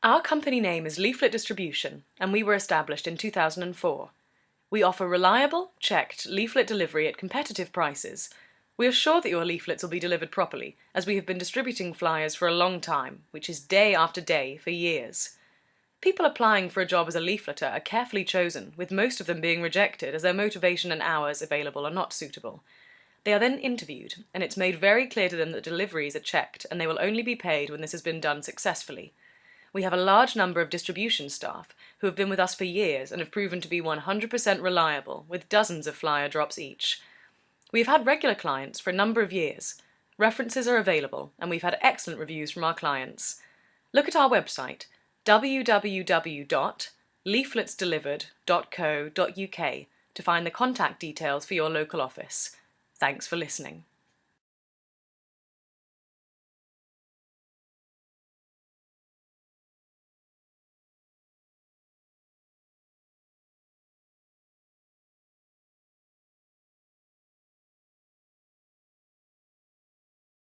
Our company name is Leaflet Distribution, and we were established in 2004. We offer reliable, checked leaflet delivery at competitive prices. We are sure that your leaflets will be delivered properly, as we have been distributing flyers for a long time, which is day after day for years. People applying for a job as a leafleter are carefully chosen, with most of them being rejected as their motivation and hours available are not suitable. They are then interviewed, and it's made very clear to them that deliveries are checked and they will only be paid when this has been done successfully. We have a large number of distribution staff who have been with us for years and have proven to be 100% reliable, with dozens of flyer drops each. We have had regular clients for a number of years. References are available, and we've had excellent reviews from our clients. Look at our website, www.leafletsdelivered.co.uk, to find the contact details for your local office. Thanks for listening.